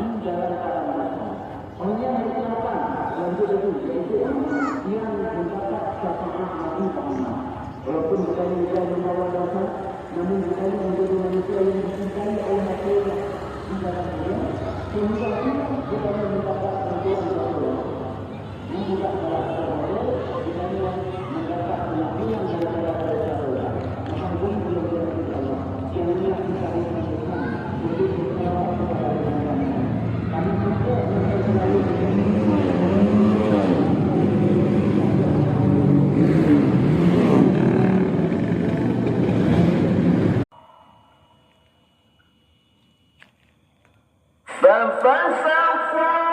di dalam keadaan hanya merupakan yang itu yaitu yang mendapat syafaat Nabi Muhammad. Walaupun bukan membawa dosa, namun bukan menjadi manusia yang dicintai oleh manusia di dalam dunia, sehingga kita mendapat bantuan Allah. Yang tidak merasa Allah, kita mendapat penampilan daripada Allah. Maka pun belum berarti Allah. Yang ini kita lakukan untuk berdoa kepada Allah. Kami juga selalu ففسقوا